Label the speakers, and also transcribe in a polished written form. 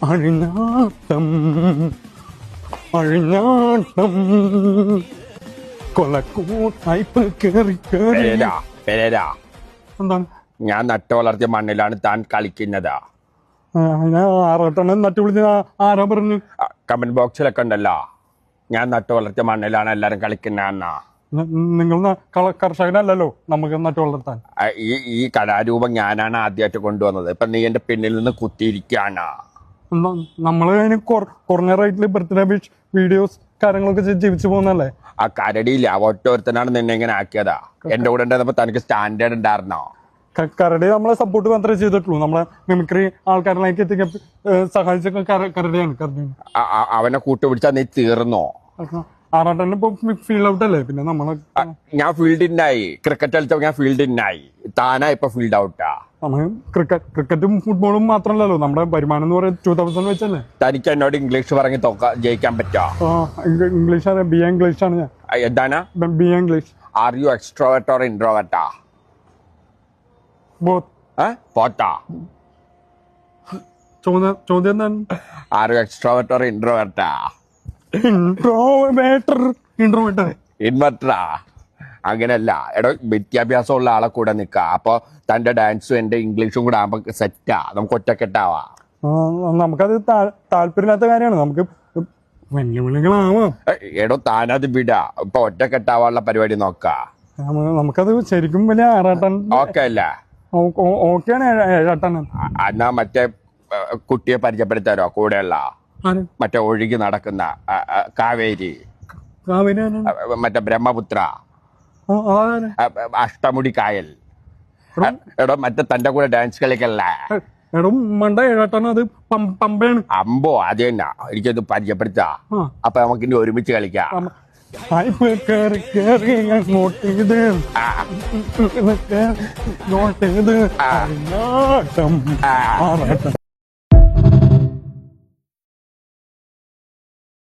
Speaker 1: അഴിഞ്ഞാട്ടം അഴിഞ്ഞാട്ടം കൊലക്കൂട്ടായ്പ കേറി കേറി എന്താണ്
Speaker 2: ഞാൻ നട്ടു വളർത്തിയ മണ്ണിലാണ് താൻ കളിക്കുന്നത്.
Speaker 1: ഞാൻ ആറോട്ടെണ്ണം നട്ടു വിളിച്ച ആരാ പറഞ്ഞു?
Speaker 2: കമന്റ് ബോക്സിലൊക്കെ ഉണ്ടല്ലോ, ഞാൻ നട്ടു വളർത്തിയ മണ്ണിലാണ് എല്ലാരും കളിക്കുന്നതെന്നാ.
Speaker 1: നിങ്ങൾ കർഷകനല്ലല്ലോ നമുക്ക് നട്ടു വളർത്താൻ.
Speaker 2: ഈ കലാരൂപം ഞാനാണ് ആദ്യമായിട്ട് കൊണ്ടുവന്നത്. ഇപ്പൊ നീ എന്റെ പിന്നിൽ നിന്ന് കുത്തിയിരിക്കാണ്.
Speaker 1: നമ്മള് അതിന് കുറഞ്ഞ റേറ്റില് ബർത്ത്ഡേ വീഡിയോസ് കാര്യങ്ങളൊക്കെ ജീവിച്ചു പോകുന്നല്ലേ.
Speaker 2: ആ കരടിയില്ല, ഒറ്റൊരുത്തനാണ് നിന്നെ ഇങ്ങനെ ആക്കിയതാ. എന്റെ കൂടെ ഉണ്ടായിരുന്നപ്പോ തനിക്ക് സ്റ്റാൻഡേർഡ് ഉണ്ടായിരുന്നോ?
Speaker 1: കരടി നമ്മളെ സപ്പോർട്ട് മാത്രമേ ചെയ്തിട്ടുള്ളൂ. നമ്മളെ മിമിക്രി ആൾക്കാരിലേക്ക് എത്തിക്കാൻ സഹായിച്ച കരടിയാണ്.
Speaker 2: അവനെ കൂട്ടുപിടിച്ചാ നീ തീർന്നോ?
Speaker 1: ആറാട്ടന്നെ ഇപ്പൊ ഫീൽഡ് ഔട്ട് അല്ലേ. പിന്നെ നമ്മളെ
Speaker 2: ഞാൻ ഫീൽഡിനായി, ക്രിക്കറ്റ് കളിച്ചപ്പോ ഞാൻ ഫീൽഡിനായി, താനാ ഇപ്പൊ ഫീൽഡ് ഔട്ടാ.
Speaker 1: നമ്മൾ ക്രിക്കറ്റും ഫുട്ബോളും മാത്രമല്ലല്ലോ നമ്മുടെ വരുമാനം എന്ന് പറയുന്നത് 2000 വെച്ചല്ലേ.
Speaker 2: തനിക്ക് എന്നോട് ഇംഗ്ലീഷ് പറഞ്ഞ് ജയിക്കാൻ പറ്റോ?
Speaker 1: ഇംഗ്ലീഷ് ആണ്, ബി എ ഇംഗ്ലീഷ് ആണ് ഞാൻ.
Speaker 2: എന്താണ്
Speaker 1: B A English?
Speaker 2: Are you extrovert or ഇൻട്രോവേർട്ടാ? പോട്ടാ.
Speaker 1: ചോദ്യം എന്താണ്?
Speaker 2: ആർ യു എക്സ്ട്രോവേർട്ട് ഓർ ഇൻട്രോവേർട്ടാ? ഇൻവെർട്ടറാ? അങ്ങനെയല്ല എടോ, വിദ്യാഭ്യാസമുള്ള ആളെ കൂടെ നിൽക്കുക. അപ്പൊ തന്റെ ഡാൻസും എന്റെ ഇംഗ്ലീഷും കൂടെ ആകുമ്പോ സെറ്റാ, നമുക്ക് ഒറ്റക്കെട്ടാവാ.
Speaker 1: നമുക്കത് താല്പര്യമില്ലാത്ത കാര്യമാണ്. നമുക്ക് വെല്ലുവിളികളാവാം.
Speaker 2: എടോ താനത് വിടാ, ഇപ്പൊ ഒറ്റക്കെട്ടാവാനുള്ള പരിപാടി നോക്ക.
Speaker 1: നമുക്കത് ശരിക്കും വലിയ ആറാട്ടൻ
Speaker 2: ഓക്കെ അല്ലേ?
Speaker 1: ഓക്കെയാണ് ഏഴാട്ടൻ.
Speaker 2: എന്നാ മറ്റേ കുട്ടിയെ പരിചയപ്പെടുത്താരോ കൂടെയുള്ള മറ്റേ ഒഴുകി നടക്കുന്ന കാവേരി, മറ്റേ ബ്രഹ്മപുത്ര, അഷ്ടമുടി കായൽ. എടോ മറ്റേ തന്റെ കൂടെ ഡാൻസ് കളിക്കല്ലേ?
Speaker 1: എടോ മണ്ട ഏഴാട്ടാണ്, അത് പമ്പയാണ്.
Speaker 2: അമ്പോ അത് തന്നെ, എനിക്കത് പരിചയപ്പെടുത്താ. അപ്പൊ നമുക്ക് ഇനി ഒരുമിച്ച് കളിക്കാം.
Speaker 1: നോട്ട്